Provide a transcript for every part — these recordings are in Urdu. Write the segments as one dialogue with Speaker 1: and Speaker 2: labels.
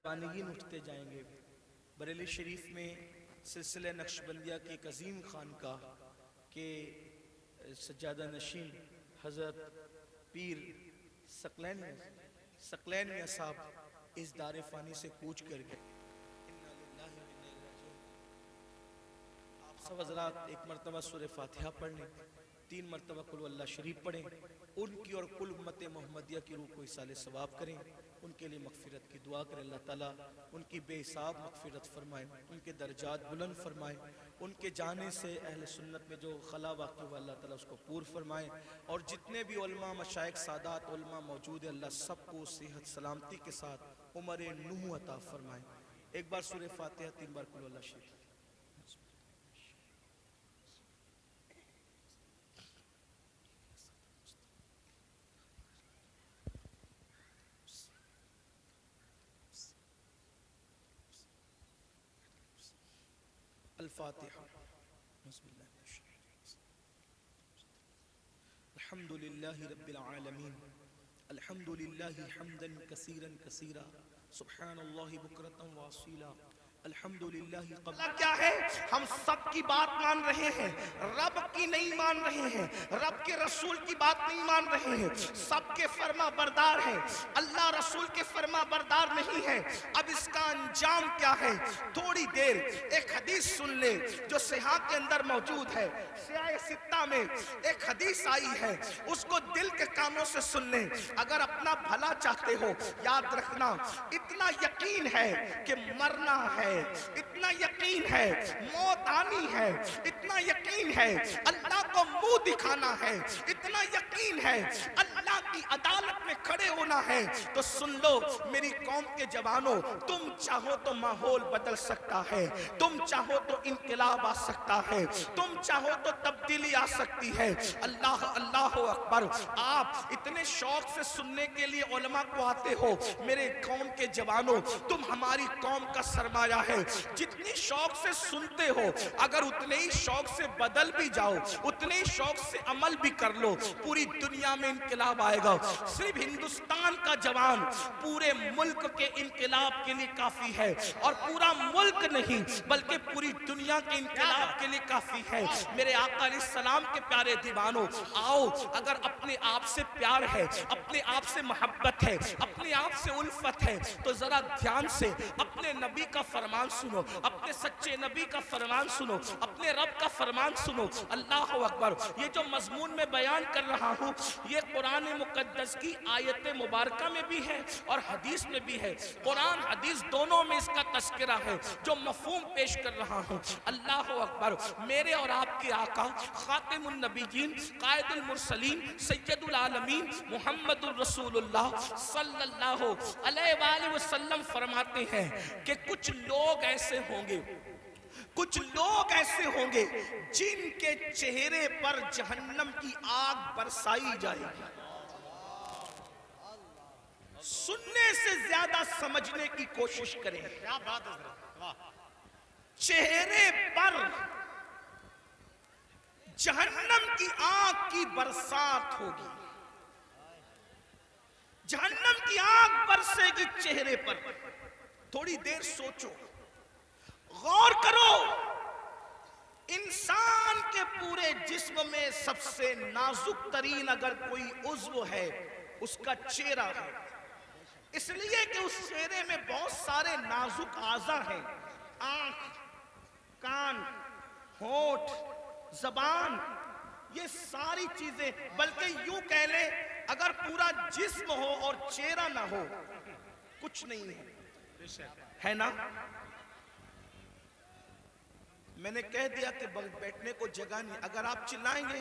Speaker 1: بانگین اٹھتے جائیں گے۔ بریلی شریف میں سلسلہ نقشبندیہ کی ایک عظیم خانقاہ کے سجادہ نشین حضرت پیر ثقلین میاں صاحب اس دار فانی سے کوچ کر گئے۔ آپ سب حضرات ایک مرتبہ سورہ فاتحہ پڑھ لیں، 3 مرتبہ قل اللہ شریف پڑھیں، ان کی اور کل امت محمدیہ کی روح کو ایصال ثواب کریں، ان کے لیے مغفرت کی دعا کریں۔ اللہ تعالیٰ ان کی بے حساب مغفرت فرمائے، ان کے درجات بلند فرمائے، ان کے جانے سے اہل سنت میں جو خلا واقع ہوا اللہ تعالیٰ اس کو پور فرمائے، اور جتنے بھی علماء مشائخ سادات علماء موجود ہیں اللہ سب کو صحت سلامتی کے ساتھ عمر نوح عطا فرمائے۔ ایک بار سورہ فاتحہ 3 بار قل اللہ شریف۔ الفاتحہ۔ الحمدللہ رب العالمین، الحمدللہ حمدا کثیرا کثیرا، سبحان اللہ بکرتا واصیلا، الحمدللہ قبل۔ کیا ہے؟ ہم سب کی بات مان رہے ہیں، رب کی نہیں مان رہے ہیں، رب کے رسول کی بات نہیں مان رہے ہیں، سب کے فرما بردار ہیں، اللہ رسول کے فرما بردار نہیں ہیں۔ اب اس کا انجام کیا ہے؟ تھوڑی دیر ایک حدیث سن لے جو صحیح کے اندر موجود ہے، سیاہ ستہ میں ایک حدیث آئی ہے، اس کو دل کے کانوں سے سن لیں۔ اگر اپنا بھلا چاہتے ہو یاد رکھنا، اتنا یقین ہے کہ مرنا ہے، اتنا یقین ہے موت آنی ہے، اتنا یقین ہے اللہ کو منہ دکھانا ہے، اتنا یقین ہے اللہ کی عدالت میں کھڑے ہونا ہے، تو سن لو میری قوم کے جوانوں، تم چاہو تو ماحول بدل سکتا ہے، تم چاہو تو انقلاب آ سکتا ہے، تم چاہو تو تبدیلی آ سکتی ہے۔ اللہ اللہ اکبر۔ آپ اتنے شوق سے سننے کے لیے علماء کو آتے ہو، میرے قوم کے جوانوں تم ہماری قوم کا سرمایہ ہے، جتنی شوق سے سنتے ہو اگر اتنے ہی شوق سے بدل بھی جاؤ، اتنے ہی شوق سے عمل بھی کر لو، پوری دنیا میں انقلاب آئے گا۔ صرف ہندوستان کا جوان پورے ملک کے انقلاب کے لیے کافی ہے، اور پورا ملک نہیں بلکہ پوری دنیا کے انقلاب کے لیے کافی ہے۔ میرے آقا علیہ السلام کے پیارے دیوانوں، آؤ اگر اپنے آپ سے پیار ہے، اپنے آپ سے محبت ہے، اپنے آپ سے الفت ہے، تو ذرا دھیان سے اپنے نبی کا فرمان سنو، اپنے سچے نبی کا فرمان سنو، اپنے رب کا فرمان سنو۔ اللہ اکبر۔ یہ جو مضمون میں بیان کر رہا ہوں یہ قرآن مقدس کی آیت مبارکہ میں بھی ہے اور حدیث میں بھی ہے، قرآن حدیث دونوں میں اس کا تذکرہ ہے جو مفہوم پیش کر رہا ہوں۔ اللہ اکبر۔ میرے اور آپ کے آقا خاتم النبیین قائد المرسلین سید العالمین محمد الرسول اللہ صلی اللہ علیہ وآلہ وسلم فرماتے ہیں کہ کچھ لوگ ایسے ہوں گے، کچھ لوگ ایسے ہوں گے جن کے چہرے پر جہنم کی آگ برسائی جائے گی۔ سننے سے زیادہ سمجھنے کی کوشش کریں۔ چہرے پر جہنم کی آگ کی برسات ہوگی، جہنم کی آگ برسے گی چہرے پر۔ تھوڑی دیر سوچو، غور کرو، انسان کے پورے جسم میں سب سے نازک ترین اگر کوئی عضو ہے اس کا چہرہ ہے، اس لیے کہ اس چہرے میں بہت سارے نازک اعضاء ہیں، آنکھ، کان، ہونٹ، زبان، یہ ساری چیزیں، بلکہ یوں کہہ لیں اگر پورا جسم ہو اور چہرہ نہ ہو کچھ نہیں ہے نا؟ میں نے کہہ دیا کہ بیٹھنے کو جگہ نہیں، اگر آپ چلائیں گے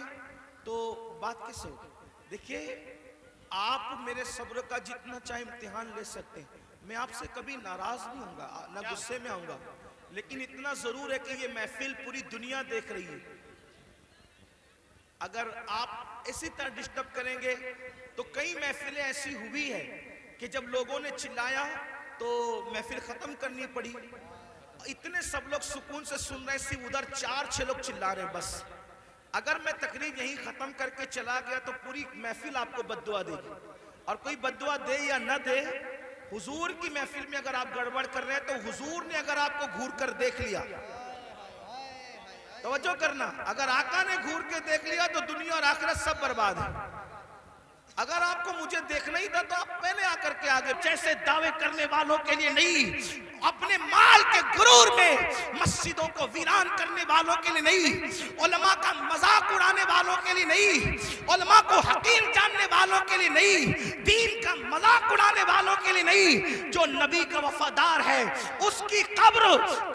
Speaker 1: تو بات کس ہوگی؟ دیکھیے آپ میرے صبر کا جتنا چاہے امتحان لے سکتے ہیں، میں آپ سے کبھی ناراض نہیں ہوں گا نہ غصے میں آؤں گا، لیکن اتنا ضرور ہے کہ یہ محفل پوری دنیا دیکھ رہی ہے۔ اگر آپ اسی طرح ڈسٹرب کریں گے تو کئی محفلیں ایسی ہوئی ہے کہ جب لوگوں نے چلایا تو محفل ختم کرنی پڑی، اتنے سب لوگ سکون سے سن رہے ہیں، ادھر 4-6 لوگ چلا رہے ہیں بس۔ اگر میں تقریر یہیں ختم کر کے چلا گیا تو پوری محفل آپ کو بد دعا دے گی، اور کوئی بد دعا دے یا نہ دے حضور کی محفل میں اگر آپ گڑبڑ کر رہے ہیں تو حضور نے اگر آپ کو گھور کر دیکھ لیا، توجہ کرنا، اگر آقا نے گھور کے دیکھ لیا تو دنیا اور آخرت سب برباد ہے۔ اگر آپ کو مجھے دیکھنا ہی تھا تو آپ پہلے آ کر کے آگے، جیسے دعوے کرنے والوں کے لیے نہیں، اپنے مال کے غرور میں مسجدوں کو ویران کرنے والوں کے لیے نہیں، علماء کا مذاق اڑانے والوں کے لیے نہیں، علماء کو حقیر جاننے والوں کے لیے نہیں، دین کا مذاق اڑانے والوں کے لیے نہیں، جو نبی کا وفادار ہے اس کی قبر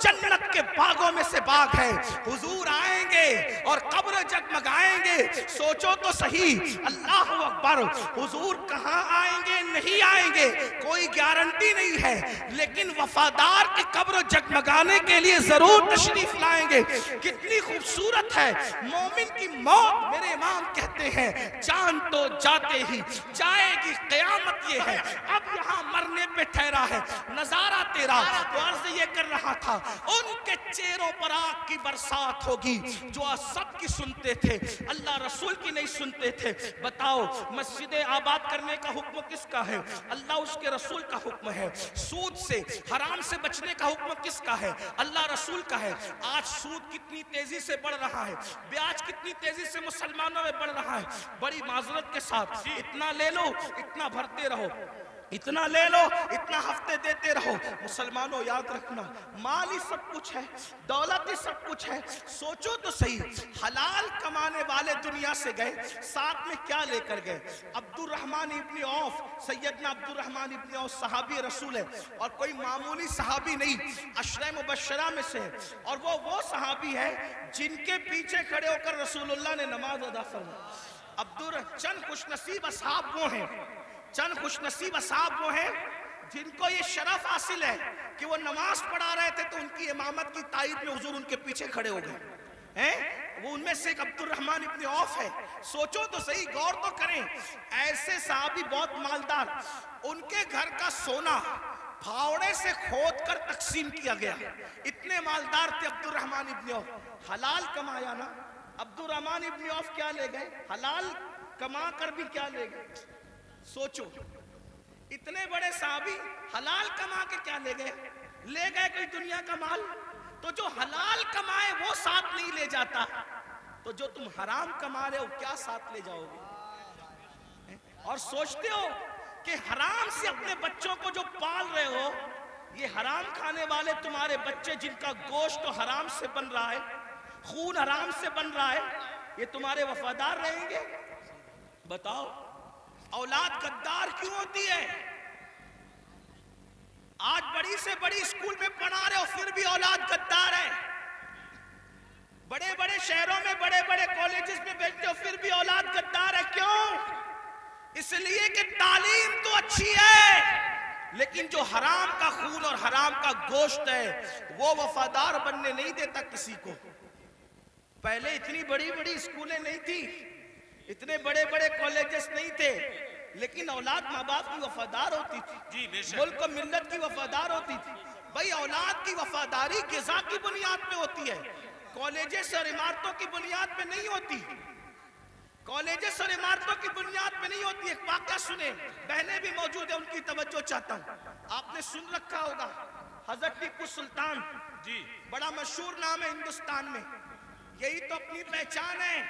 Speaker 1: جنت کے باغوں میں سے باغ ہے۔ حضور آئیں گے اور قبر جگمگائیں گے، سوچو تو صحیح، اللہ اکبر، حضور کہاں آئیں گے؟ نہیں آئیں گے، کوئی گارنٹی نہیں ہے، لیکن وفادار کی قبر جگمگانے کے لیے ضرور تشریف لائیں گے۔ کتنی خوبصورت ہے مومن کی موت۔ میرے امام کہتے ہیں جان تو جاتے ہی جائے گی قیامت، یہ ہے اب یہاں مرنے پہ ٹھہرا ہے نظارہ تیرا۔ تو عرض یہ کر رہا تھا ان کے چہروں پر آگ کی برسات ہوگی، جو سب کی سنتے تھے اللہ رسول کی نہیں سنتے تھے۔ بتاؤ مسجد آباد کرنے کا حکم کس کا ہے؟ اللہ اس کے رسول کا حکم ہے۔ سود سے حرام سے بچنے کا حکم کس کا ہے؟ اللہ رسول کا ہے۔ آج سود کتنی تیزی سے بڑھ رہا ہے، بیاج کتنی تیزی سے مسلمانوں میں بڑھ رہا ہے۔ بڑی معذرت کے ساتھ اتنا لے لو اتنا بھرتے رہو، اتنا لے لو اتنا ہفتے دیتے رہو۔ مسلمانوں یاد رکھنا مال ہی سب کچھ ہے، دولت ہی سب کچھ ہے۔ سوچو تو صحیح، حلال کمانے والے دنیا سے گئے، ساتھ میں کیا لے کر گئے؟ عبد الرحمن ابن عوف، سیدنا عبد الرحمن ابن عوف صحابی رسول ہے، اور کوئی معمولی صحابی نہیں، عشرہ مبشرہ میں سے ہے، اور وہ صحابی ہے جن کے پیچھے کھڑے ہو کر رسول اللہ نے نماز ادا فرمائی۔ چند خوش نصیب اصحاب وہ ہیں، چند خوش نصیب اصحاب وہ ہیں جن کو یہ شرف حاصل ہے کہ وہ نماز پڑھا رہے تھے تو ان کی امامت کی تائید میں حضور ان کے پیچھے کھڑے ہو گئے ہیں۔ وہ ان میں سے ایک عبد الرحمن ابن عوف ہے۔ سوچو تو صحیح، غور تو کریں، ایسے صحابی بہت مالدار، ان کے گھر کا سونا پھاوڑے سے کھود کر تقسیم کیا گیا، اتنے مالدار تھے عبد الرحمن ابن عوف۔ حلال کمایا نا، عبد الرحمن ابن عوف کیا لے گئے؟ حلال کما کر بھی کیا لے گئے؟ سوچو، اتنے بڑے صحابی حلال کما کے کیا لے گئے؟ لے گئے کوئی دنیا کا مال؟ تو جو حلال کمائے وہ ساتھ نہیں لے جاتا، تو جو تم حرام کما رہے ہو کیا ساتھ لے جاؤ گے؟ اور سوچتے ہو کہ حرام سے اپنے بچوں کو جو پال رہے ہو، یہ حرام کھانے والے تمہارے بچے جن کا گوشت تو حرام سے بن رہا ہے، خون حرام سے بن رہا ہے، یہ تمہارے وفادار رہیں گے؟ بتاؤ اولاد غدار کیوں ہوتی ہے؟ آج بڑی سے بڑی اسکول میں پڑھا رہے ہو پھر بھی اولاد غدار ہے، بڑے بڑے شہروں میں بڑے بڑے کالجز میں بیٹھتے ہو پھر بھی اولاد غدار ہے۔ کیوں؟ اس لیے کہ تعلیم تو اچھی ہے، لیکن جو حرام کا خون اور حرام کا گوشت ہے وہ وفادار بننے نہیں دیتا کسی کو۔ پہلے اتنی بڑی بڑی اسکولیں نہیں تھی، اتنے بڑے بڑے کالجز نہیں تھے، لیکن اولاد ماں باپ کی وفادار ہوتی تھی، ملک و ملت کی وفادار ہوتی تھی۔ بھائی اولاد کی وفاداری غذا کی بنیاد پہ ہوتی ہے، کالجز اور عمارتوں کی بنیاد پہ نہیں ہوتی، کالجز اور عمارتوں کی بنیاد پہ نہیں ہوتی۔ ایک واقعہ سنیں، بہنیں بھی موجود ہیں ان کی توجہ چاہتا ہوں۔ آپ نے سن رکھا ہوگا حضرت ٹیپو سلطان، بڑا مشہور نام ہے ہندوستان میں، یہی تو اپنی پہچان ہے،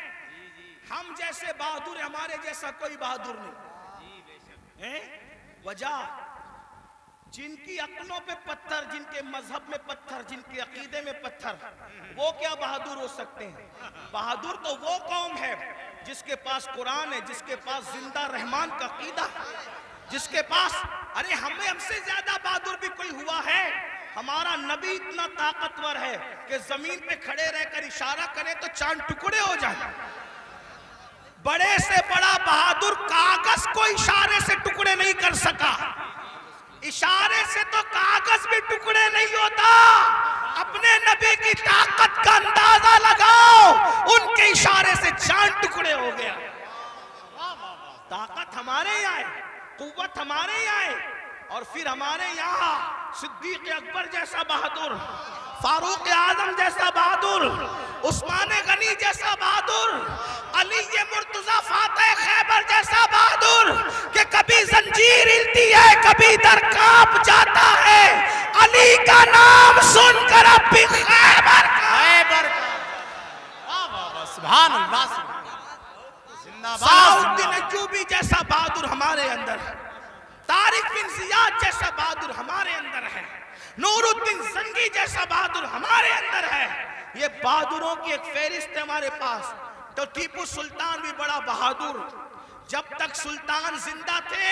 Speaker 1: ہم جیسے بہادر، ہمارے جیسا کوئی بہادر نہیں۔ وجہ جن کی عقلوں پہ پتھر، جن کے مذہب میں پتھر، جن کے عقیدے میں پتھر، وہ کیا بہادر ہو سکتے ہیں؟ بہادر تو وہ قوم ہے جس کے پاس قرآن ہے، جس کے پاس زندہ رحمان کا عقیدہ، جس کے پاس، ارے ہم سے زیادہ بہادر بھی کوئی ہوا ہے؟ ہمارا نبی اتنا طاقتور ہے کہ زمین پہ کھڑے رہ کر اشارہ کرے تو چاند ٹکڑے ہو جائے۔ بڑے سے بڑا بہادر کاغذ کو اشارے سے ٹکڑے نہیں کر سکا، اشارے سے تو کاغذ بھی ٹکڑے نہیں ہوتا۔ اپنے نبی کی طاقت کا اندازہ لگاؤ، ان کے اشارے سے چاند ٹکڑے ہو گیا۔ طاقت ہمارے یہاں ہے، قوت ہمارے یہاں ہے، اور پھر ہمارے یہاں صدیق اکبر جیسا بہادر، فاروق اعظم جیسا بہادر، عثمان غنی جیسا بہادر، علی مرتضی فاتح خیبر جیسا بہادر، کہ کبھی کبھی زنجیر ہلتی ہے کبھی در کانپ جاتا ہے، علی کا نام سن کر اب بھی خیبر
Speaker 2: سبحان اللہ،
Speaker 1: صلاح الدین ایوبی جیسا بہادر ہمارے اندر ہے، طارق بن زیاد جیسا بہادر ہمارے اندر ہے، نور الدین زنگی جیسا بہادر ہمارے اندر ہے۔ یہ بہادروں کی ایک فہرست ہے ہمارے پاس۔ تو ٹیپو سلطان بھی بڑا بہادر، جب تک سلطان زندہ تھے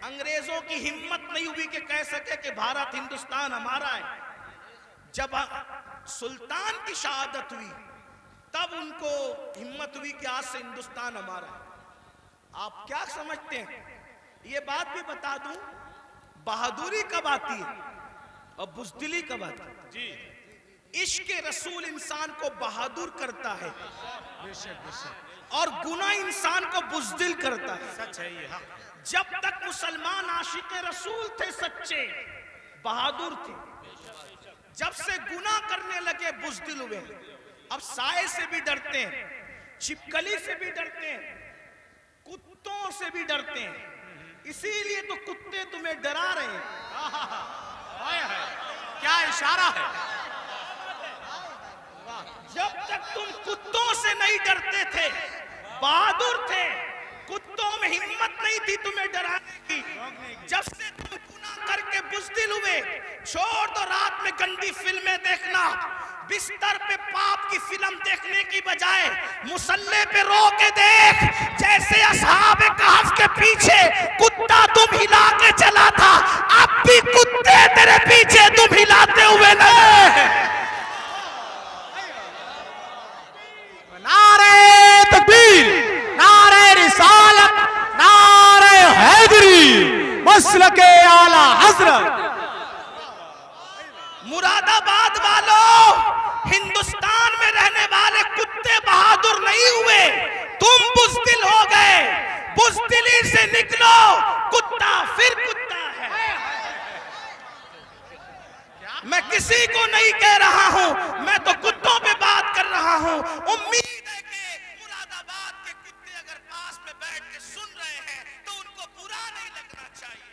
Speaker 1: انگریزوں کی ہمت نہیں ہوئی کہ کہہ سکے کہ بھارت ہندوستان ہمارا ہے۔ جب سلطان کی شہادت ہوئی تب ان کو ہمت ہوئی کہ آج سے ہندوستان ہمارا ہے۔ آپ کیا سمجھتے ہیں؟ یہ بات بھی بتا دوں، بہادری کب آتی ہے اور بزدلی کب آتی ہے؟
Speaker 2: جی
Speaker 1: عشق رسول انسان کو بہادر کرتا ہے اور گناہ انسان کو بزدل کرتا ہے۔
Speaker 2: سچ ہے یہ حق۔
Speaker 1: جب تک مسلمان عاشق رسول تھے سچے بہادر تھے، جب سے گناہ کرنے لگے بزدل ہوئے۔ اب سائے سے بھی ڈرتے ہیں، چھپکلی سے بھی ڈرتے ہیں، کتوں سے بھی ڈرتے ہیں، اسی لیے تو کتے تمہیں ڈرا رہے ہیں۔
Speaker 2: کیا اشارہ ہے!
Speaker 1: جب تک تم کتوں سے نہیں ڈرتے تھے بہادر تھے، کتوں میں ہمت نہیں تھی تمہیں ڈرانے کی۔ جب سے تم گناہ کر کے بزدل ہوئے، چھوڑ دو رات میں گندی فلمیں دیکھنا، بستر پہ پاپ کی فلم دیکھنے کی بجائے مصلی پہ رو کے دیکھ، جیسے اصحاب کہف کے پیچھے کتا تم ہلا کے چلا تھا، اب بھی کتے تیرے پیچھے تم ہلاتے ہوئے نظر۔
Speaker 2: نعرہ تکبیر، نعرہ رسالت، نعرہ حیدری، مسلک اعلیٰ حضرت۔
Speaker 1: مراد آباد والوں، ہندوستان میں رہنے والے کتے بہادر نہیں ہوئے، تم بزدل ہو گئے۔ بزدلی سے نکلو، کتا پھر کتا ہے۔ میں کسی کو نہیں کہہ رہا ہوں، میں تو کتوں پہ بات کر رہا ہوں۔ امید ہے کہ مراد آباد کے کتے اگر پاس میں بیٹھ کے سن رہے ہیں تو ان کو برا نہیں لگنا چاہیے۔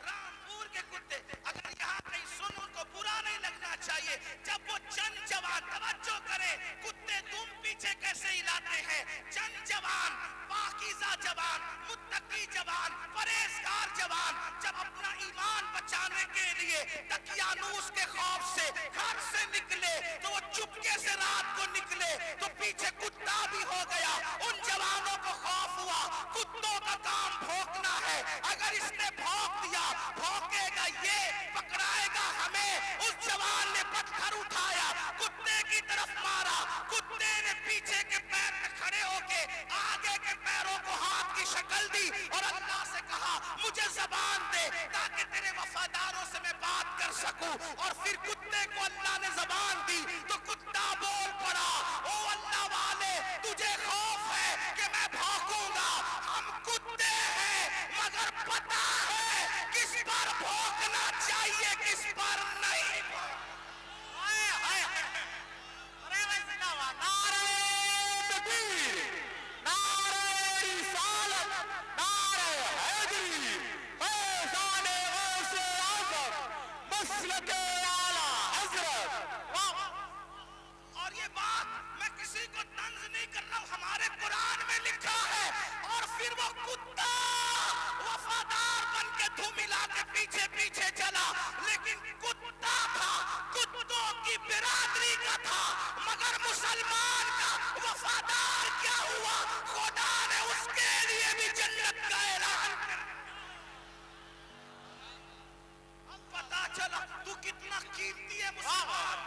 Speaker 1: رامپور کے کتے اگر یہاں کہیں سن، ان کو برا نہیں لگنا چاہیے۔ جب وہ چند جوان توجہ کرے، کتے تم پیچھے کیسے ہلاتے ہیں؟ چند جوان، پاکیزہ جوان، متقی جوان، پرہیزگار جوان جب اپنا ایمان بچانے کے لیے دقیانوس کے خوف سے گھر سے نکلے تو وہ چپکے سے رات کو نکلے تو پیچھے کتا بھی ہو گیا۔ ان جوانوں کو خوف ہوا، کتوں کا کام بھونکنا ہے، اگر اس نے بھونک دیا بھونکے گا یہ، پکڑائے گا ہمیں۔ اس جوان نے پتھر اٹھایا، کتے کی طرف مارا، کتے نے پیچھے کے پیر پہ کھڑے ہو کے آگے کے پیروں کو ہاتھ کی شکل دی اور اللہ سے کہا مجھے زبان دے تاکہ تیرے وفاداروں سے میں بات کر سکوں۔ اور پھر کتے کو اللہ نے زبان دی تو کتا بول پڑا، او اللہ والے تجھے خوف ہے کہ میں بھونکوں گا، ہم کتے ہیں مگر پتہ ہے کس پر بھونکنا چاہیے کس پر نہیں۔
Speaker 2: نعرہ تکبیر، نعرہ رسالت، نعرہ حیدری، فیضان غوث اعظم، مسلک اعلیٰ حضرت۔
Speaker 1: اور یہ بات میں کسی کو طنز نہیں کر رہا ہوں، ہمارے قرآن میں لکھا ہے۔ اور پھر وہ کتا وفادار بن کے دھوم ملا کے پیچھے پیچھے چلا، لیکن کتا تھا، کتوں کی برادری کا تھا، مگر مسلمان کا وفادار کیا ہوا؟ خدا نے اس کے لیے بھی جنت کا اعلان کر پتا چلا تو کتنا قیمتی ہے مسلمان۔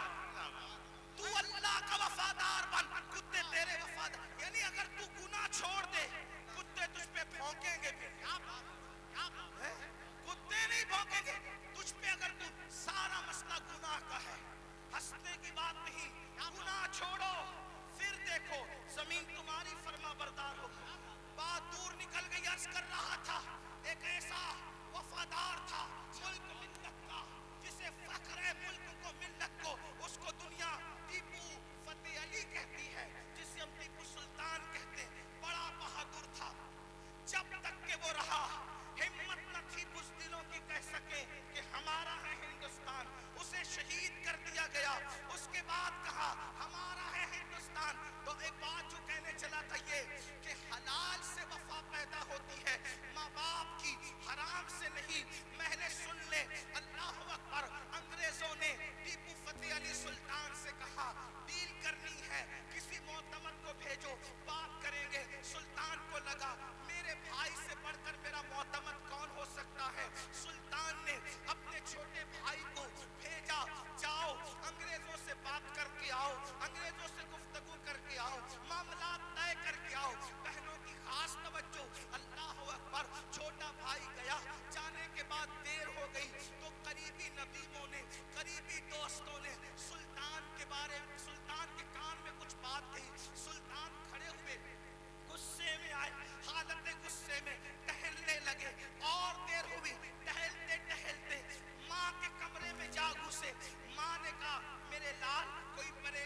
Speaker 1: تو اللہ کا وفادار بن، کتے تیرے وفادار، یعنی اگر تو گناہ چھوڑ دے کتے تجھ پہ بھونکیں گے پھر، کتے نہیں بھونکیں گے تجھ پہ اگر تو سارا مسئلہ گناہ کا ہے۔ ہنسنے کی بات نہیں، گناہ چھوڑو،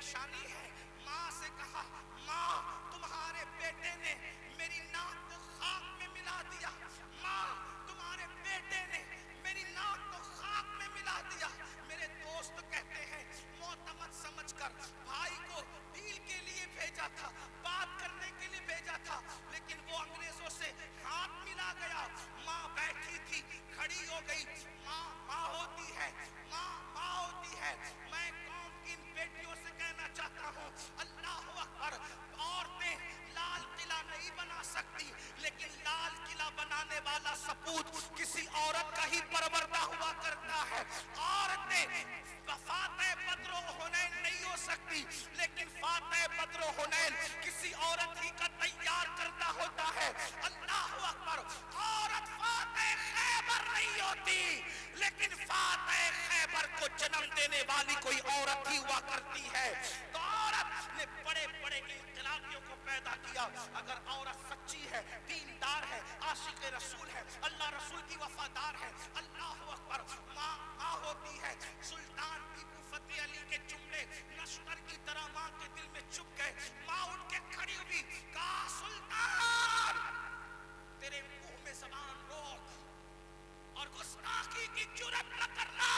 Speaker 1: پریشانی ہے. ماں سے کہا ماں تمہارے بیٹے نے میری ناک کو خاک میں ملا دیا. ماں تمہارے بیٹے نے میری ناک کو خاک میں ملا دیا. میرے دوست کہتے ہیں معتمد سمجھ کر بھائی کو ڈیل کے لیے بھیجا تھا, بات کرنے کے لیے بھیجا تھا, لیکن وہ انگریزوں سے ہاتھ ملا گیا. ماں بیٹھی تھی, کھڑی ہو گئی. ماں ماں ہوتی ہے, ماں ماں ہوتی ہے. میں قوم کی ان بیٹیوں سے کہنا چاہتا ہوں اللہ اکبر, عورتیں لال قلعہ نہیں بنا سکتی, لیکن لال قلعہ بنانے والا سپوت کسی عورت کا ہی پروردہ ہوا کرتا ہے. عورتیں فاتح بدر و حنین نہیں ہو سکتی, لیکن فاتح بدر و حنین کسی عورت ہی کا تیار کرنا ہوتا ہے. اللہ اکبر. عورت فاتح خیبر نہیں ہوتی, لیکن فاتح خیبر کو جنم دینے والی کوئی عورت ہی ہوا کرتی ہے. تو عورت نے بڑے بڑے انقلابیوں کو پیدا کیا. اگر عورت سچی ہے, دیندار ہے, عاشق رسول ہے, اللہ رسول کی وفادار ہے, اللہ اکبر, ماں ماں ہوتی ہے. سلطان ٹیپو فتح علی کے جملے نشتر کی طرح ماں کے دل میں چپ گئے. ماں اٹھ کے کھڑی ہوئی, کہا سلطان تیرے منہ میں زبان روک اور گستاخی کی جرات نہ کرنا.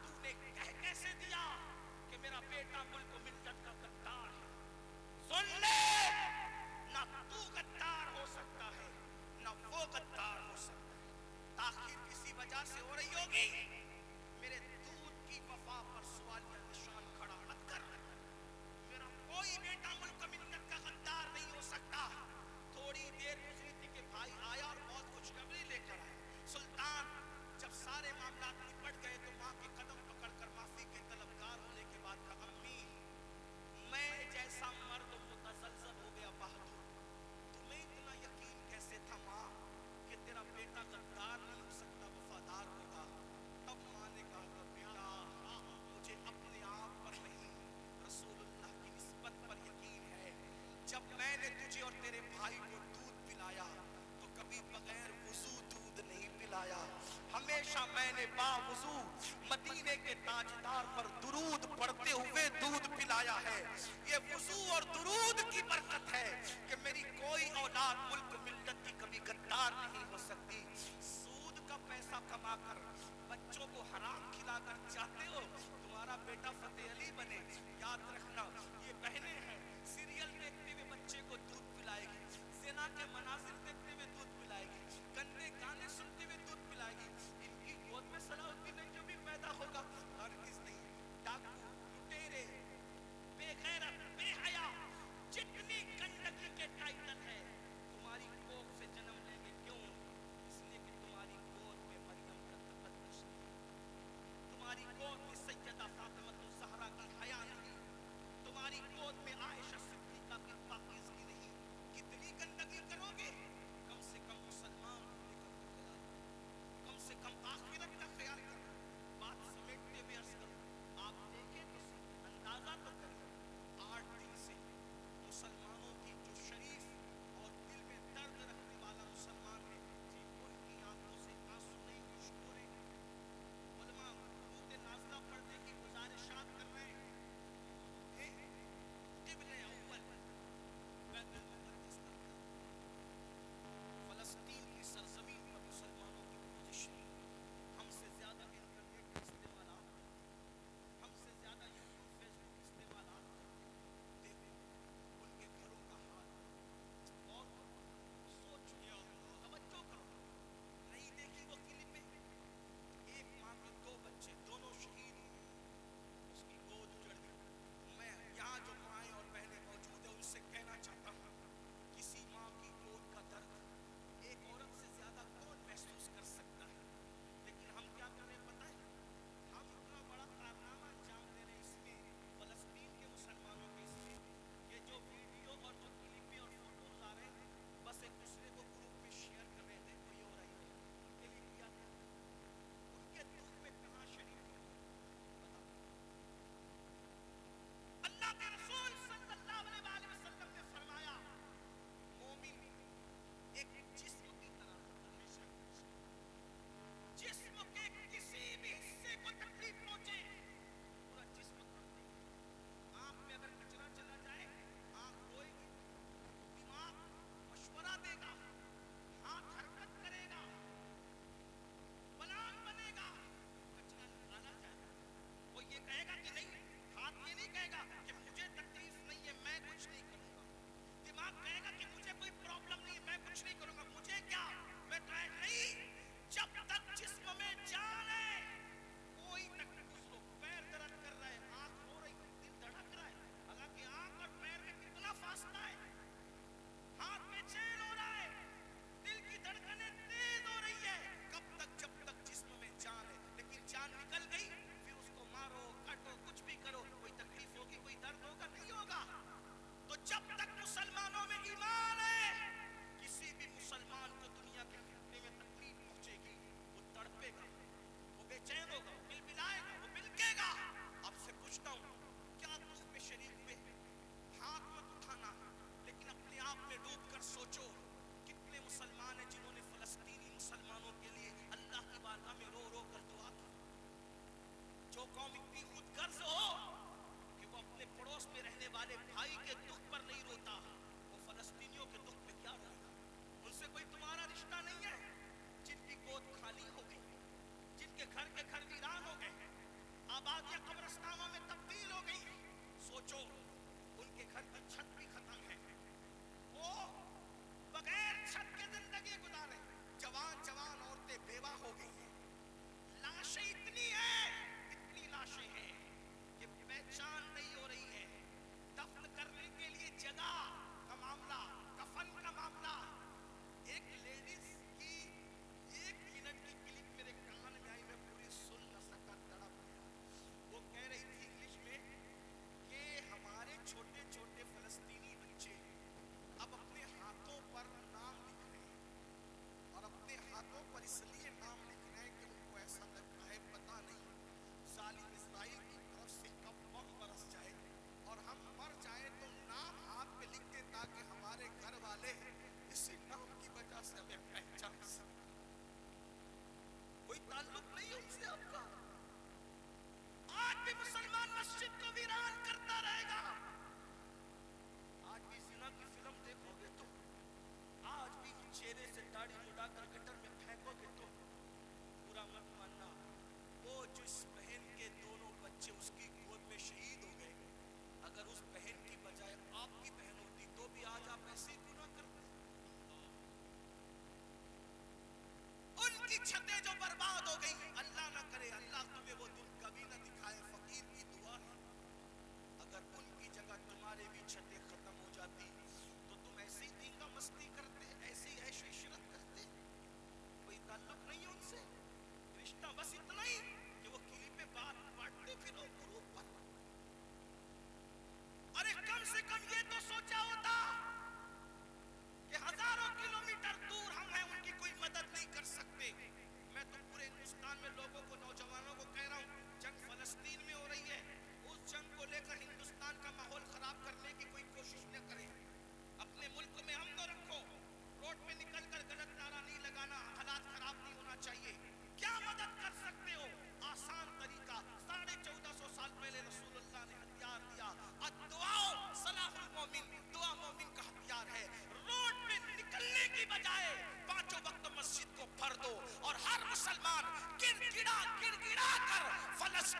Speaker 1: تو نے کہہ کیسے دیا کہ میرا بیٹا ملک و ملت کا غدار ہے. سن لے, نہ تو غدار ہو سکتا ہے نہ وہ غدار ہو سکتا ہے. تاخیر کسی وجہ سے ہو رہی ہوگی, میرے دودھ کی وفا پر سوالیہ نشان کھڑا مت کر. میرا کوئی بیٹا ملک و ملت کا غدار نہیں ہو سکتا. تھوڑی دیر گزری تھی کہ بھائی آیا اور بہت خوشخبری لے کر آیا. سلطان جب سارے معاملات نپٹ گئے تو ماں کے قدم پکڑ کر معافی کے طلبگار ہونے کے بعد کہا امی میں جیسا مرد متزلزل ہو گیا بہادر, تمہیں اتنا یقین کیسے تھا ماں کہ تیرا بیٹا غدار نہیں ہو سکتا, وفادار ہوگا. تب ماں نے کہا بیٹا مجھے اپنے آپ پر نہیں رسول اللہ کی نسبت پر یقین ہے. جب میں نے تجھے اور تیرے بھائی کو دودھ پلایا تو کبھی بغیر وضو دودھ نہیں پلایا. ہمیشہ میں نے باوضو مدینے کے تاجدار پر درود پڑھتے ہوئے دودھ پلایا ہے. یہ وضو اور درود کی برکت ہے کہ میری کوئی اولاد ملک ملت کی کبھی غدار نہیں ہو سکتی. سود کا پیسہ کما کر بچوں کو حرام کھلا کر چاہتے ہو تمہارا بیٹا فتح علی بنے, یاد رکھنا یہ بہنیں ہیں سیریل دیکھتے ہوئے بچے کو دودھ پلائے گی, زنا کے مناظر دیکھتے ہوئے دودھ پلائے گی, گندے گانے سنتے ہوئے دودھ پلائے گی. ان کی گود میں صلاح الدین جو بھی پیدا ہوگا ہرگز نہیں. ڈاکو, لٹیرے, بے غیرت, بے حیا, جتنی گندگی کے ٹائٹل ہے تمہاری کوکھ سے جنم لیں گے. کیوں؟ اس لیے کہ تمہاری گود میں مریم کا تقدس ہے.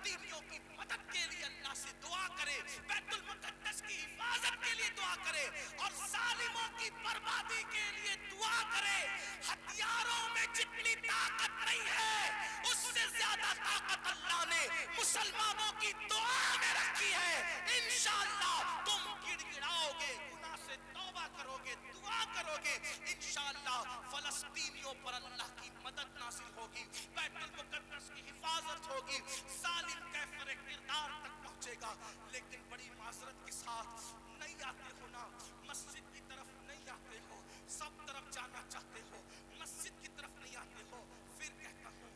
Speaker 1: فلسطینیوں کی مدد کے لیے اللہ سے دعا کرے، بیت المقدس کی حفاظت کے لیے دعا کرے اور ظالموں کی بربادی کے لیے دعا کرے۔ ہتھیاروں میں جتنی طاقت نہیں ہے اس سے زیادہ طاقت اللہ نے مسلمانوں کی دعا میں رکھی ہے۔ انشاءاللہ تم گڑ گڑاؤ گے، گناہ سے توبہ کرو گے، دعا کرو گے، انشاءاللہ فلسطینیوں پر اللہ کی مدد نازل ہوگی، بیت المقدس کی حفاظت ہوگی، ظالم کیفر کردار تک پہنچے گا۔ لیکن بڑی معذرت کے ساتھ نہیں آتے ہو نا، مسجد کی طرف نہیں آتے ہو، سب طرف جانا چاہتے ہو، مسجد کی طرف نہیں آتے ہو، پھر کہتا ہوں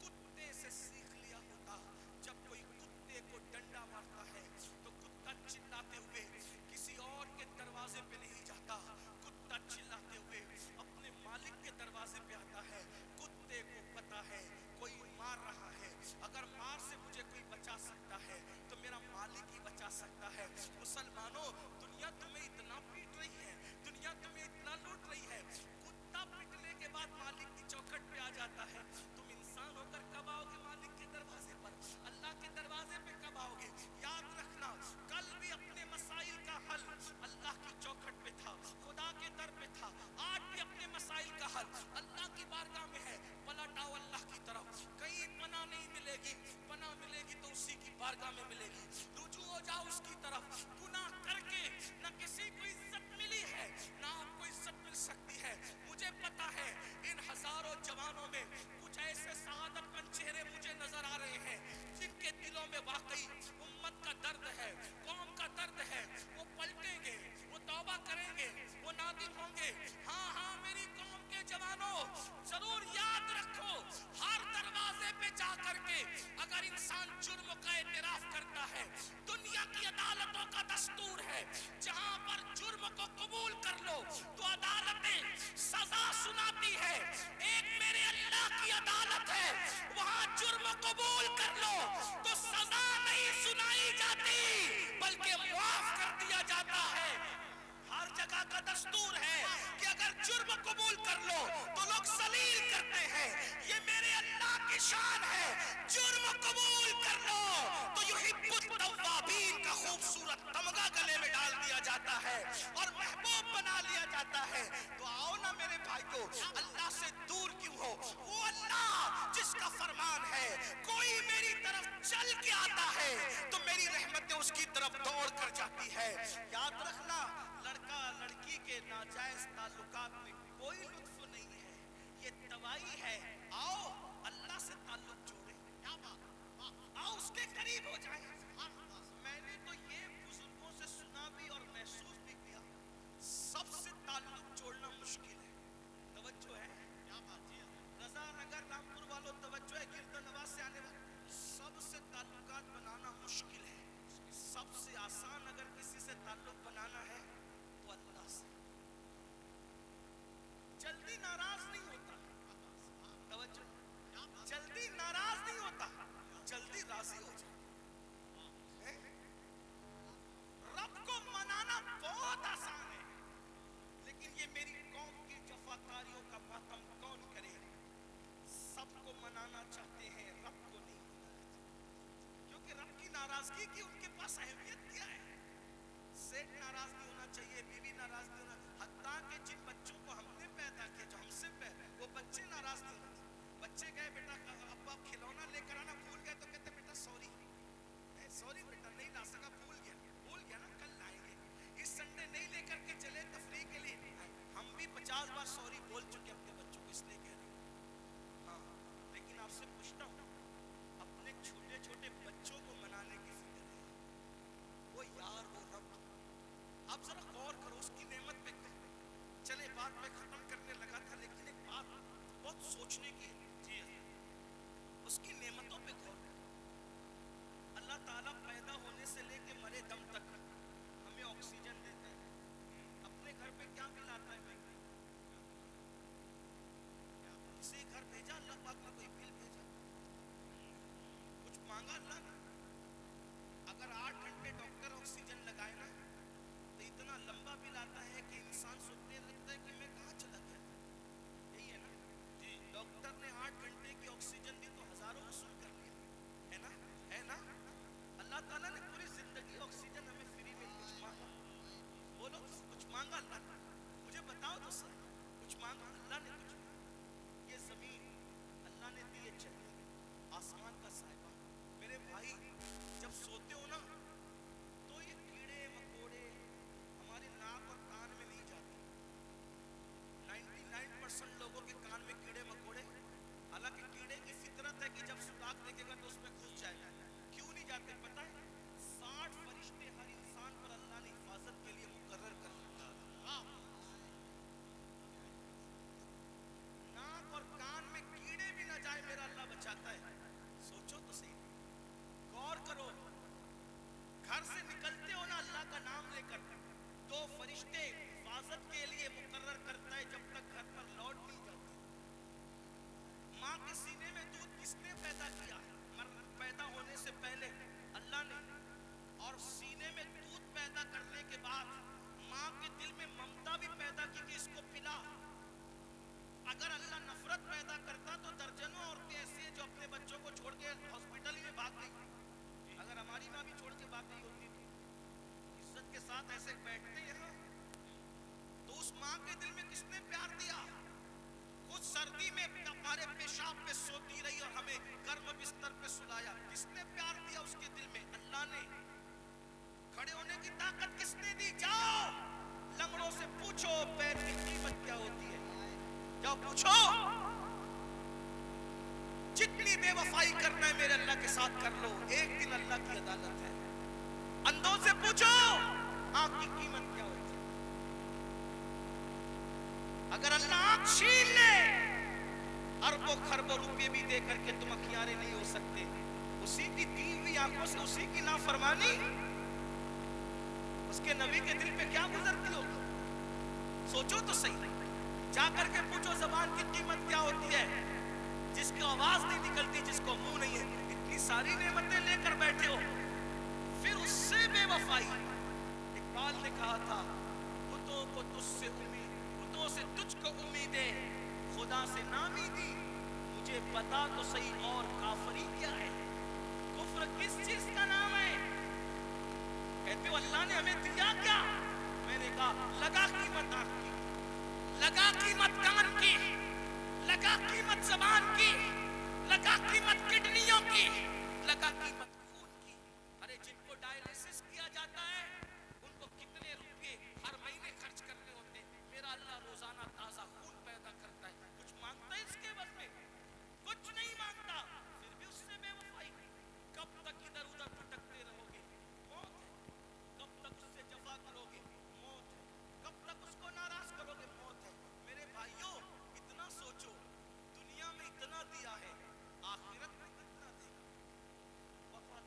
Speaker 1: کتے سے سیکھ لیا ہوتا، جب کوئی کتے کو ڈنڈا مارتا ہے تو کتا چلاتے ہوئے کسی اور کے دروازے پہ نہیں جاتا، کتا چلاتے ہوئے اپنے مالک کے دروازے پہ آتا ہے۔ کتے کو پتا ہے کوئی مار رہا ہے، اگر مار سے مجھے کوئی بچا سکتا ہے تو میرا مالک ہی بچا سکتا ہے۔ مسلمانوں، دنیا تمہیں اتنا پیٹ رہی ہے، دنیا تمہیں اتنا لوٹ رہی ہے، کتا پٹنے کے بعد مالک کی چوکھٹ پہ آ جاتا ہے، تم انسان ہو کر کب آؤ گے مالک کے دروازے پر؟ اللہ کے دروازے پہ کب آؤ گے؟ یاد رکھنا، کل بھی اپنے مسائل کا حل اللہ کی چوکھٹ پہ تھا، خدا کے در پہ تھا، آج بھی اپنے مسائل کا حل اللہ کی بارگاہ میں ہے۔ پلٹ آؤ اللہ کی طرف، کہیں پناہ نہیں ملے گی، پناہ ملے گی تو اسی کی بارگاہ میں ملے گی، رجوع ہو جاؤ اس کی طرف۔ گناہ کر کے نہ کسی کو عزت ملی ہے نہ آپ کو عزت مل سکتی ہے۔ مجھے پتا ہے ان ہزاروں جوانوں میں کچھ ایسے سعادت مند چہرے مجھے نظر آ رہے ہیں جن کے دلوں میں واقعی امت کا درد ہے، قوم کا درد ہے، وہ پلٹیں گے، وہ توبہ کریں گے، وہ نادم ہوں گے۔ ہاں ہاں میری قوم کے جوانوں، ضرور یاد رکھو، ہر دروازے پہ جا کر کے اگر انسان جرم کا اعتراف کرتا ہے، دنیا کی عدالتوں کا دستور ہے جہاں پر جرم کو قبول کر لو تو عدالتیں سزا سناتی ہے۔ ایک میرے اللہ کی عدالت ہے، وہاں جرم قبول کر لو تو سزا نہیں سنائی جاتی بلکہ معاف کر دیا جاتا ہے۔ ہر جگہ کا دستور ہے کہ اگر جرم قبول کر لو تو لوگ ذلیل کرتے ہیں، یہ میرے اللہ کی شان ہے۔ جرم قبول کر لو تو یحب التوابین کا خوبصورت تمغہ گلے میں ڈال دیا جاتا ہے اور محبوب بنا لیا جاتا ہے۔ تو آؤ نا میرے بھائیو، اللہ سے دور کیوں ہو؟ وہ اللہ جس کا فرمان ہے کوئی میری طرف چل کے آتا ہے تو میری رحمتیں اس کی طرف دوڑ کر جاتی ہے۔ یاد رکھنا، لڑکا لڑکی کے ناجائز تعلقات میں کوئی لطف نہیں ہے، یہ تباہی ہے۔ آؤ اللہ سے تعلق جوڑیں، آؤ اس کے قریب ہو جائیں۔ میں نے تو یہ بزرگوں سے سنا بھی اور محسوس بھی کیا، سب سے تعلق جوڑنا مشکل ہے۔ توجہ ہے رضا نگر رامپور والوں، توجہ ہے گرد نواز سے آنے والے، سب سے تعلقات بنانا مشکل ہے۔ سب سے آسان اگر کسی سے تعلق بنانا ہے تو اللہ سے۔ جلدی ناراض نہیں ہوتا، توجہ، جلدی ناراض نہیں ہوتا، جلدی راضی ہو جائے۔ رب کو منانا بہت آسان ہے، لیکن یہ میری قوم کی جفاکاریوں کا ماتم کون کرے؟ سب کو منانا چاہتے ہیں، رب کو نہیں منانا چاہتے، کیونکہ رب کی ناراضگی کی ان کے پاس اہمیت کیا ہے؟ سیٹ ناراض نہیں ہونا چاہیے، بیوی ناراض نہیں ہونا، حتیٰ کہ جن بچوں کو ہم نے پیدا کیا، جو ہم سے پیدا، وہ بچے ناراض نہیں ہوتے۔ بچے گئے بیٹا ابا کھلونا لے کر آنا، بھول گئے تو کہتے بیٹا سوری، سوری بیٹا نہیں لا سکا، بھول گیا نا، کل لائیں گے۔ اس سنڈے نہیں لے کر کے چلے تفریح کے لیے، ہم بھی 50 بار سوری بول چکے اپنے بچوں کو، اس لیے کہہ رہے ہیں۔ ہاں لیکن آپ سے پوچھتا ہوں، اپنے چھوٹے چھوٹے بچوں کو منانے کی فکر ہے، وہ یار وہ رب، آپ ذرا غور کرو اس کی نعمت پہ۔ چلے بات میں ختم کرنے لگا تھا، لیکن ایک بات بہت سوچنے کی ہے۔ جی کے دل میں کس نے پیار دیا؟ خود سردی میں ہمارے پیشاب پہ سوتی رہی اور ہمیں گرم بستر پہ سلایا، کس نے پیار دیا اس کے دل میں؟ اللہ نے۔ کھڑے ہونے کی طاقت کس نے دی؟ جاؤ لنگڑوں سے پوچھو پیر کی قیمت کیا ہوتی ہے، جاؤ پوچھو۔ جتنی بے وفائی کرنا ہے میرے اللہ کے ساتھ کر لو، ایک دن اللہ کی عدالت ہے۔ اندھوں سے پوچھو آنکھ کی قیمت کیا ہوتی ہے۔ اگر اللہ آنکھ چھین لے، اربوں خربوں روپے بھی دے کر کے تم اکھیارے نہیں ہو سکتے۔ اسی کی دی ہوئی آنکھوں سے اسی کی نافرمانی، اس کے نبی کے دل پہ کیا گزرتی ہوگی؟ سوچو تو صحیح، جا کر کے پوچھو زبان کی قیمت کیا ہوتی ہے، جس کی آواز نہیں نکلتی، جس کو منہ نہیں ہے، اتنی ساری نعمتیں لے کر بیٹھے ہو، پھر اس سے بے وفائی۔ اقبال نے کہا تھا بتوں کو تجھ سے امید، بتوں سے تجھ کو امید ہے، خدا سے نامیدی مجھے پتا تو صحیح اور کافری کیا ہے۔ کفر کس چیز کا نام ہے؟ کہتے ہو اللہ نے ہمیں دیا کیا؟ میں نے کہا لگا قیمت آنکھ کی، لگا قیمت کان کی، لگا قیمت زبان کی، لگا قیمت کڈنیوں کی، لگا قیمت خون کی۔ ارے جن کو ڈائلیسس کیا جاتا ہے ان کو کتنے روپے ہر مہینے خرچ کرنے ہوتے ہیں؟ میرا اللہ روزانہ تازہ خون پیدا کرتا ہے، کچھ مانگتا ہے اس کے بس میں؟ کچھ نہیں مانگتا، پھر بھی اس سے بے وفائی۔ کب تک ادھر ادھر بھٹکتے رہو گے؟ موت ہے۔ کب تک اس سے جفا کرو گے؟ موت ہے۔ کب تک اس کو ناراض کرو گے؟ موت ہے۔ میرے بھائیوں اتنا سوچو، دنیا میں اتنا دیا ہے، آخرت میں کتنا دے گا؟ وفادار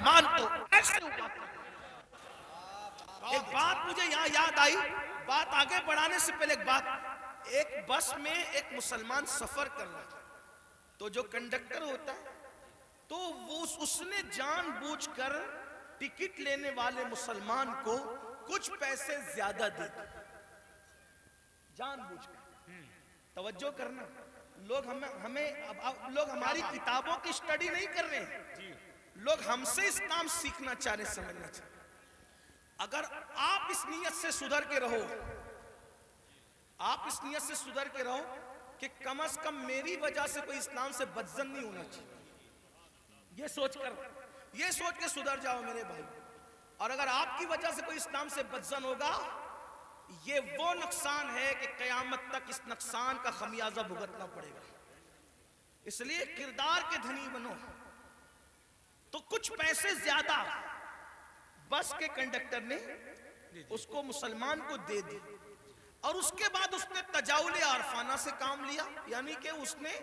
Speaker 1: مسلمان کو ایسے اٹھاتا ہے۔ ایک بات مجھے یہاں یاد آئی، بات آگے بڑھانے سے پہلے ایک بس میں ایک مسلمان سفر کر رہا تھا، تو جو کنڈکٹر ہوتا ہے تو اس نے جان بوجھ کر ٹکٹ لینے والے مسلمان کو کچھ پیسے زیادہ دے دیے، جان بوجھ کر۔ توجہ کرنا، لوگ ہماری کتابوں کی اسٹڈی نہیں کر رہے ہیں، لوگ ہم سے اسلام سیکھنا چاہ رہے، سمجھنا چاہ رہے۔ اگر آپ اس نیت سے سدھر کے رہو، آپ اس نیت سے سدھر کے رہو کہ کم از کم میری وجہ سے کوئی اسلام سے بدظن نہیں ہونا چاہیے، یہ سوچ کے سدھر جاؤ میرے بھائی۔ اور اگر آپ کی وجہ سے کوئی اسلام سے بدظن ہوگا، یہ وہ نقصان ہے کہ قیامت تک اس نقصان کا خمیازہ بھگتنا پڑے گا۔ اس لیے کردار کے دھنی بنو۔ تو کچھ پیسے زیادہ بس کے کنڈکٹر نے اس کو مسلمان کو دے دی، اور اس کے بعد اس نے تجاول عارفانہ سے کام لیا، یعنی کہ اس نے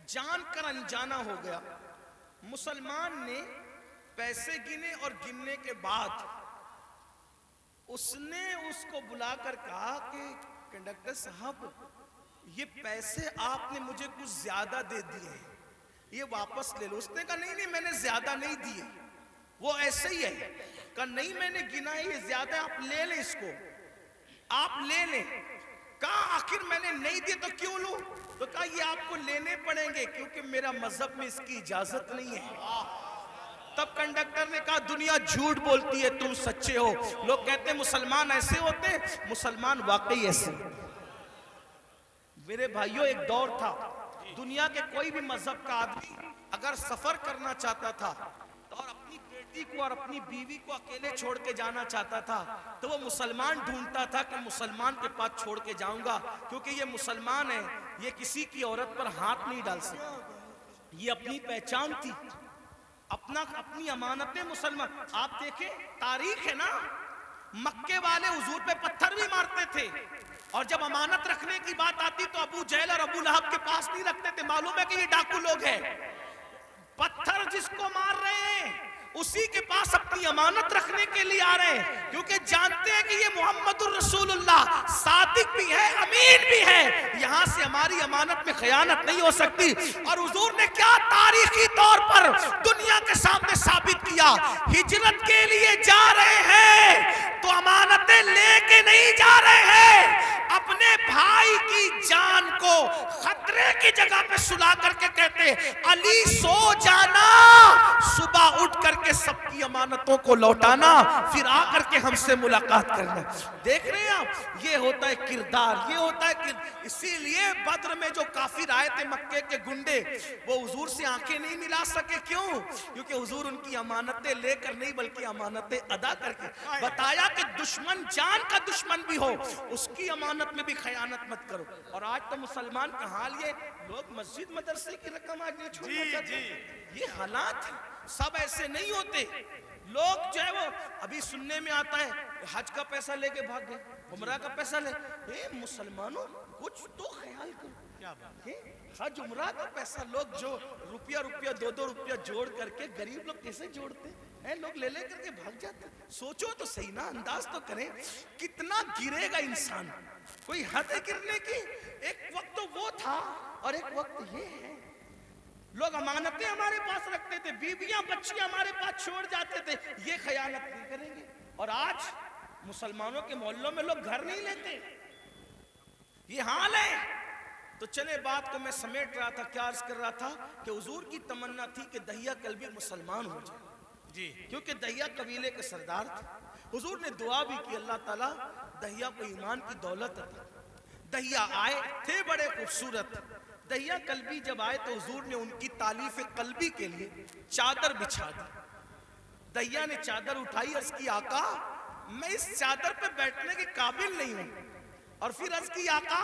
Speaker 1: جان کر انجانا ہو گیا۔ مسلمان نے پیسے گنے اور گننے کے بعد اس نے اس کو بلا کر کہا کہ کنڈکٹر صاحب یہ پیسے آپ نے مجھے کچھ زیادہ دے دیے ہیں، یہ واپس لے لو۔ اس نے کہا نہیں میں نے زیادہ نہیں دیے، وہ ایسے ہی ہے۔ کہا نہیں میں نے گنا ہے، یہ زیادہ، آپ لے لیں اس کو، آپ لے لیں۔ کہا آخر میں نے نہیں دیے تو کیوں لوں؟ تو کہا یہ آپ کو لینے پڑیں گے کیونکہ میرا مذہب میں اس کی اجازت نہیں ہے۔ تب کنڈکٹر نے کہا دنیا جھوٹ بولتی ہے، تم سچے ہو۔ لوگ کہتے ہیں مسلمان ایسے ہوتے ہیں، مسلمان واقعی ایسے۔ میرے بھائیوں، ایک دور تھا دنیا کے کوئی بھی مذہب کا آدمی اگر سفر کرنا چاہتا تھا اور اپنی بیٹی کو اور اپنی بیوی کو اکیلے چھوڑ کے جانا چاہتا تھا تو وہ مسلمان ڈھونڈتا تھا کہ مسلمان کے پاس چھوڑ کے جاؤں گا، کیونکہ یہ مسلمان ہے، یہ کسی کی عورت پر ہاتھ نہیں ڈال سکتا۔ یہ اپنی پہچان تھی، اپنی امانتیں مسلمان۔ آپ دیکھیں تاریخ ہے نا، مکے والے حضور پہ پتھر بھی مارتے تھے، اور جب امانت رکھنے کی بات آتی تو ابو جہل اور ابو لہب کے پاس نہیں رکھتے تھے۔ معلوم ہے کہ یہ ڈاکو لوگ ہیں، پتھر جس کو مار رہے ہیں اسی کے پاس اپنی امانت رکھنے کے لیے آ رہے ہیں، کیونکہ جانتے ہیں کہ یہ محمد الرسول اللہ صادق بھی ہے، امین بھی ہے، یہاں سے ہماری امانت میں خیانت نہیں ہو سکتی۔ اور حضور نے کیا تاریخی طور پر دنیا کے سامنے ثابت کیا، ہجرت کے لیے جا رہے ہیں تو امانتیں لے کے نہیں جا رہے ہیں، اپنے بھائی کی جان کو خطرے کی جگہ پہ سلا کر کے کہتے علی سو جانا، صبح اٹھ کر کے سب کی امانتوں کو لوٹانا، پھر آ کر کے ہم سے ملاقات کرنا۔ دیکھ رہے ہیں آپ، یہ ہوتا ہے کردار، یہ ہوتا ہے اسی لیے بدر میں جو کافر آئے تھے مکے کے گنڈے، وہ حضور سے آنکھیں نہیں ملا سکے۔ کیوں؟ کیونکہ حضور ان کی امانتیں لے کر نہیں بلکہ امانتیں ادا کر کے بتایا کہ دشمن جان کا دشمن بھی ہو اس کی امانت میں بھی خیانت مت کرو۔ اور آج تو مسلمان کا حال یہ، لوگ مسجد مدرسے کی رقم آج نہیں چھوڑنا چاہتے، یہ حالات سب ایسے نہیں ہوتے۔ لوگ جو ہے وہ ابھی سننے میں آتا ہے حج کا پیسہ لے کے بھاگ گئے، عمرہ کا پیسہ لے، مسلمانوں کچھ تو خیال کرو، حج عمرہ کا پیسہ لوگ جو روپیہ 2 روپیہ جوڑ کر کے، غریب لوگ کیسے جوڑتے ہیں، لوگ لے کر کے بھاگ جاتے ہیں۔ سوچو تو صحیح نا، انداز تو کریں، کتنا گرے گا انسان، کوئی حد ہے گرنے کی؟ ایک وقت تو وہ تھا اور ایک وقت یہ ہے۔ لوگ امانتیں ہمارے پاس رکھتے تھے، بیویاں بچیاں ہمارے پاس چھوڑ جاتے تھے، یہ خیانت نہیں کریں گے۔ اور آج مسلمانوں کے محلوں میں لوگ گھر نہیں لیتے، یہ حال ہے۔ تو چلے بات کو میں سمیٹ رہا تھا، کیا عرض کر رہا تھا کہ حضور کی تمنا تھی کہ دہیا کلبی مسلمان ہو جائے، کیونکہ دہیا قبیلے کے سردار تھے۔ حضور نے دعا بھی کی، اللہ تعالیٰ دہیا کو ایمان کی دولت عطا۔ دہیا آئے تھے بڑے خوبصورت، دہیا کلبی جب آئے تو حضور نے ان کی تالیف قلبی کے لیے چادر بچھا دی۔ دہیا نے چادر اٹھائی، عرض کی آقا میں اس چادر پہ بیٹھنے کے قابل نہیں ہوں، اور پھر عرض کی آقا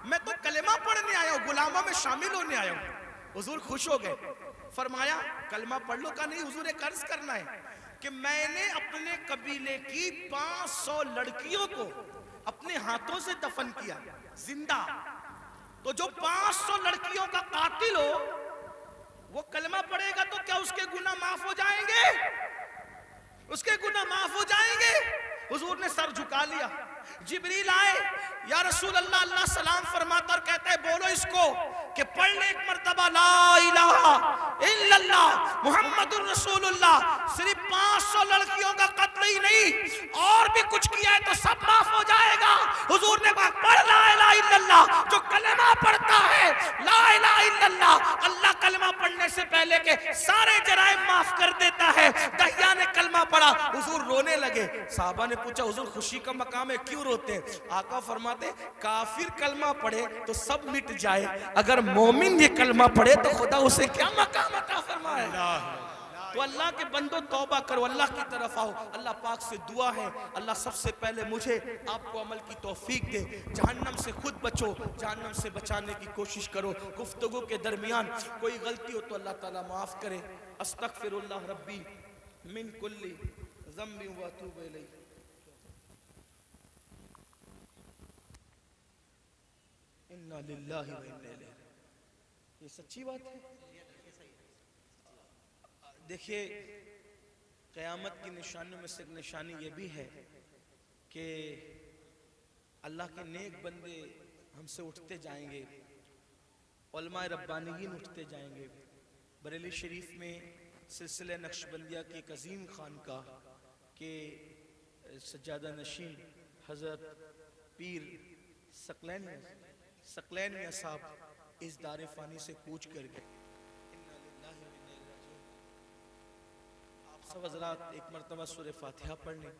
Speaker 1: میں تو کلمہ پڑھنے آیا ہوں، غلاموں میں شامل ہونے آیا ہوں۔ حضور خوش ہو گئے، فرمایا کلمہ پڑھ لو۔ کا نہیں، حضور ایک عرض کرنا ہے کہ میں نے اپنے قبیلے کی 500 لڑکیوں کو اپنے ہاتھوں سے دفن کیا زندہ، تو جو 500 لڑکیوں کا قاتل ہو وہ کلمہ پڑھے گا تو کیا اس کے گناہ معاف ہو جائیں گے؟ اس کے گناہ معاف ہو جائیں گے۔ حضور نے سر جھکا لیا، جبریل آئے، یا رسول اللہ، اللہ سلام فرماتا اور کہتا ہے بولو اس کو کہ پڑھ لے ایک مرتبہ لا الہ الا اللہ محمد الرسول اللہ۔ صرف 500 لڑکیوں کا قتل ہی نہیں، اور بھی کچھ کیا ہے تو سب معاف ہو جائے گا۔ حضور نے کہا پڑھ لا الہ الا اللہ۔ جو کلمہ پڑھتا ہے لا الہ الا اللہ، اللہ کلمہ پڑھنے سے پہلے کے سارے جرائم معاف کر دیتا ہے۔ دہیا نے کلمہ پڑھا، حضور رونے لگے۔ صحابہ نے پوچھا حضور خوشی کا مقام ہے کیوں روتے ہیں؟ آقا فرماتے کافر کلمہ پڑھے تو سب مٹ جائے، اگر مومن یہ کلمہ پڑھے تو خدا اسے کیا مقام عطا فرمائے۔ تو اللہ کے بندو توبہ کرو، اللہ کی طرف آؤ۔ اللہ پاک سے دعا ہے اللہ سب سے پہلے مجھے آپ کو عمل کی توفیق دے، جہنم سے خود بچو، جہنم سے بچانے کی کوشش کرو۔ گفتگو کے درمیان کوئی غلطی ہو تو اللہ تعالیٰ معاف کرے۔ استغفر اللہ ربی من کل ذنب واتوب الیہ۔ انا للہ و انا الیہ۔ یہ سچی بات ہے۔ دیکھیے قیامت کی نشانیوں میں سے ایک نشانی یہ بھی ہے کہ اللہ کے نیک بندے ہم سے اٹھتے جائیں گے، علماء ربانیین اٹھتے جائیں گے۔ بریلی شریف میں سلسلہ نقشبندیہ کی ایک عظیم خانقاہ کے سجادہ نشین حضرت پیر ثقلین میاں صاحب اس دار فانی سے کوچ کر گئے۔ آپ سب حضرات ایک مرتبہ سورہ فاتحہ پڑھ لیں،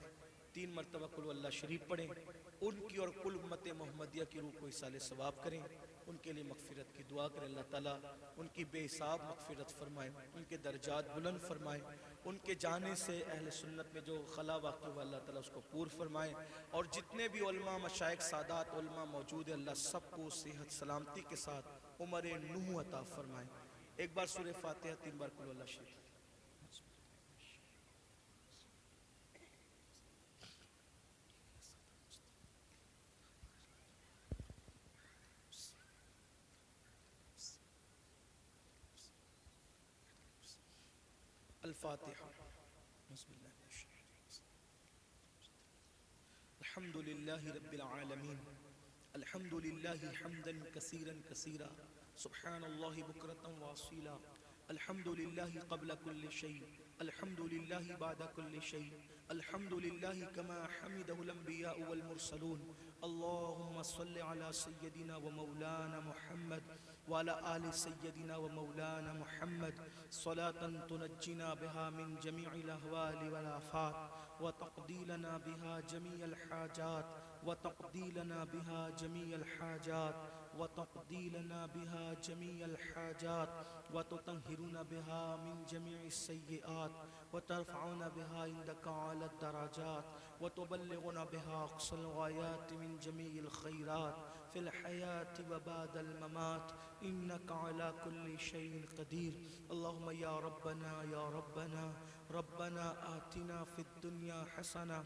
Speaker 1: 3 مرتبہ قل ہو اللہ شریف پڑھیں، ان کی اور کل امت محمدیہ کی روح کو اصال ثواب کریں، ان کے لیے مغفرت کی دعا کریں۔ اللہ تعالیٰ ان کی بے حساب مغفرت فرمائے، ان کے درجات بلند فرمائے، ان کے جانے سے اہل سنت میں جو خلا واقع ہوا اللہ تعالیٰ اس کو پور فرمائے، اور جتنے بھی علماء مشائخ سادات علماء موجود ہیں اللہ سب کو صحت سلامتی کے ساتھ عمر نوح عطا فرمائے۔ ایک بار سورہ فاتحہ 3 بار قل ہو اللہ شریف۔ الفاتحہ۔ بسم اللہ الحمد للہ رب العالمین، الحمد للہ حمدا کثیرا کثیرا، سبحان اللہ بکرۃ واصیلا، الحمد للہ قبل کل شیء، الحمد للہ بعد کل شیء، الحمد للہ کما حمدہ الانبیاء والمرسلون۔ اللہم صل علی سیدنا و مولانا محمد وعلى آل سيدنا ومولانا محمد صلاة تنجينا بها من جميع الأهوال والآفات وتقضي لنا بها جميع الحاجات وتقضي لنا بها جميع الحاجات وتقضي لنا بها جميع الحاجات وتطهرنا بها من جميع السيئات وترفعنا بها عندك على الدرجات وتبلغنا بها أقصى الغايات من جميع الخيرات في الحياة وبعد الممات إنك على كل شيء قدير۔ اللهم يا ربنا يا ربنا ربنا آتنا في الدنيا حسنة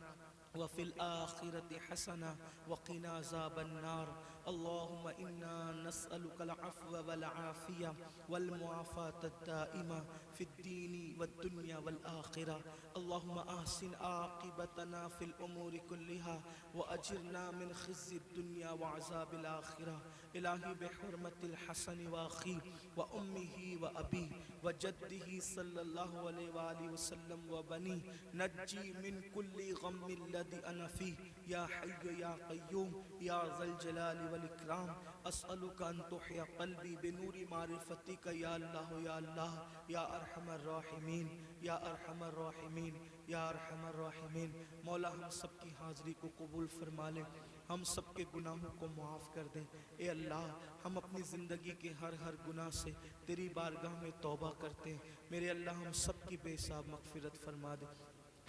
Speaker 1: وفي الآخرة حسنة وقنا عذاب النار۔ اللهم إنا نسألك العفو والعافية والمعافاة الدائمة في الدين والدنيا والآخرة۔ اللهم أحسن عاقبتنا في الأمور كلها وأجرنا من خزي الدنيا وعذاب الآخرة۔ إلهي بحرمة الحسن وأخيه وأمه وأبيه وجده صلى الله عليه وآله وسلم وبنيه، نجي من كل غم الذي أنا فيه يا حي يا قيوم يا ذا الجلال والإكرام۔ أسألك أن تحيي قلبي بنور معرفتك يا الله يا الله يا أرحم الراحمين يا أرحم الراحمين یا ارحم الراحمین۔ مولا ہم سب کی حاضری کو قبول فرما لے، ہم سب کے گناہوں کو معاف کر دے۔ اے اللہ ہم اپنی زندگی کے ہر گناہ سے تیری بارگاہ میں توبہ کرتے ہیں۔ میرے اللہ ہم سب کی بے حساب مغفرت فرما دے،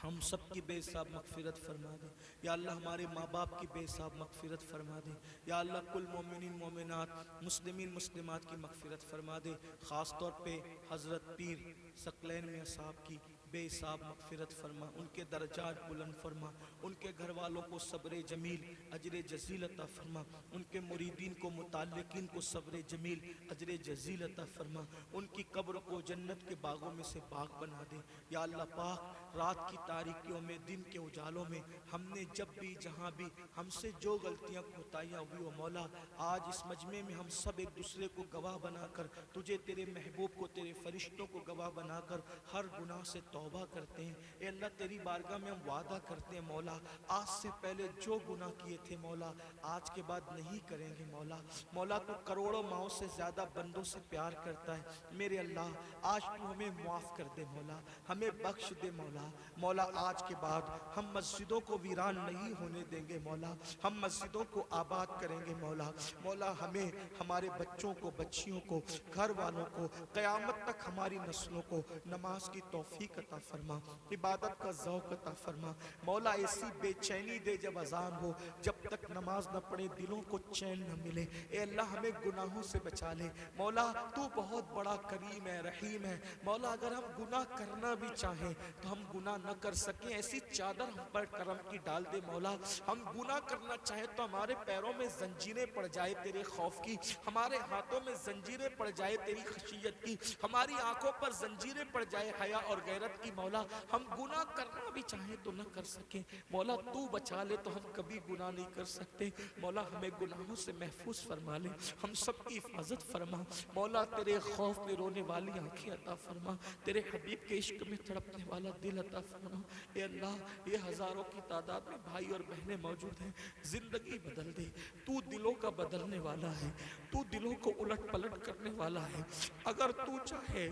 Speaker 1: ہم سب کی بے حساب مغفرت فرما دے۔ یا اللہ ہمارے ماں باپ کی بے حساب مغفرت فرما دے۔ یا اللہ کل مومنین مومنات مسلمین مسلمات کی مغفرت فرما دے۔ خاص طور پہ حضرت پیر ثقلین میاں صاحب کی بے حساب مغفرت فرما، ان کے درجات بلند فرما، ان کے گھر والوں کو صبر جمیل اجر جزیل عطا فرما، ان کے مریدین کو متعلقین کو صبر جمیل اجر جزیل عطا فرما، ان کی قبر کو جنت کے باغوں میں سے باغ بنا دے۔ یا اللہ پاک، رات کی تاریکیوں میں، دن کے اجالوں میں ہم نے جب بھی جہاں بھی ہم سے جو غلطیاں کوتاہیاں ہوئی، مولا آج اس مجمع میں ہم سب ایک دوسرے کو گواہ بنا کر تجھے، تیرے محبوب کو، تیرے فرشتوں کو گواہ بنا کر ہر گناہ سے توبہ کرتے ہیں۔ اے اللہ تیری بارگاہ میں ہم وعدہ کرتے ہیں مولا، آج سے پہلے جو گناہ کیے تھے مولا آج کے بعد نہیں کریں گے مولا۔ مولا تو کروڑوں ماؤں سے زیادہ بندوں سے پیار کرتا ہے میرے اللہ، آج تو ہمیں معاف کر دے مولا، ہمیں بخش دے مولا۔ مولا آج کے بعد ہم مسجدوں کو ویران نہیں ہونے دیں گے مولا، ہم مسجدوں کو آباد کریں گے مولا۔ مولا ہمیں، ہمارے بچوں کو، بچیوں کو، گھر والوں کو، قیامت تک ہماری نسلوں کو نماز کی توفیق عطا فرما، عبادت کا ذوق عطا فرما۔ مولا ایسی بے چینی دے جب اذان ہو، جب تک نماز نہ پڑھے دلوں کو چین نہ ملے۔ اے اللہ ہمیں گناہوں سے بچا لے مولا، تو بہت بڑا کریم ہے، رحیم ہے مولا۔ اگر ہم گناہ کرنا بھی چاہیں تو ہم گناہ نہ کر سکیں، ایسی چادر ہم پر کرم کی ڈال دے مولا۔ ہم گناہ کرنا چاہیں تو ہمارے پیروں میں زنجیریں پڑ جائے تیرے خوف کی، ہمارے ہاتھوں میں زنجیریں پڑ جائے تیری خشیت کی، ہماری آنکھوں پر زنجیریں پڑ جائے حیا اور غیرت کی مولا۔ ہم گناہ کرنا بھی چاہیں تو نہ کر سکیں مولا، تو بچا لے تو ہم کبھی گناہ نہیں کر سکتے مولا۔ ہمیں گناہوں سے محفوظ فرما لے، ہم سب کی حفاظت فرما مولا۔ تیرے خوف میں رونے والی آنکھیں عطا فرما، تیرے حبیب کے عشق میں تڑپنے والا دل عطا فرما۔ اے اللہ یہ ہزاروں کی تعداد میں بھائی اور بہنیں موجود ہیں، زندگی بدل دے، تو دلوں کا بدلنے والا ہے، تو دلوں کو الٹ پلٹ کرنے والا ہے۔ اگر تو چاہے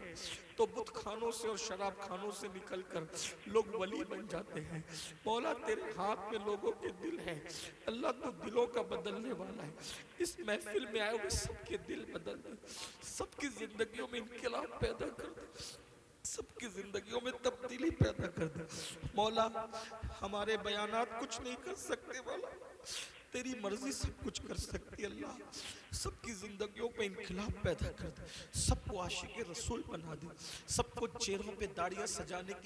Speaker 1: تو بت خانوں سے اور شراب خانوں سے نکل کر لوگ ولی بن جاتے ہیں مولا، تیرے ہاتھ میں لوگوں کے دل ہیں اللہ، تو دلوں کا بدلنے والا ہے۔ اس محفل میں آئے ہوئے سب کے دل بدل دے، سب کی زندگیوں میں انقلاب پیدا کر دے، سب کی زندگیوں میں تبدیلی پیدا کر دے مولا۔ ہمارے بیانات کچھ نہیں کر سکتے مولا، تیری مرضی سب کچھ کر سکتی اللہ۔ سب کی زندگیوں پہ انقلاب پیدا کر دے، سب کو عاشق رسول بنا دے، سب کو چہروں پہ داڑیاں سجانے کی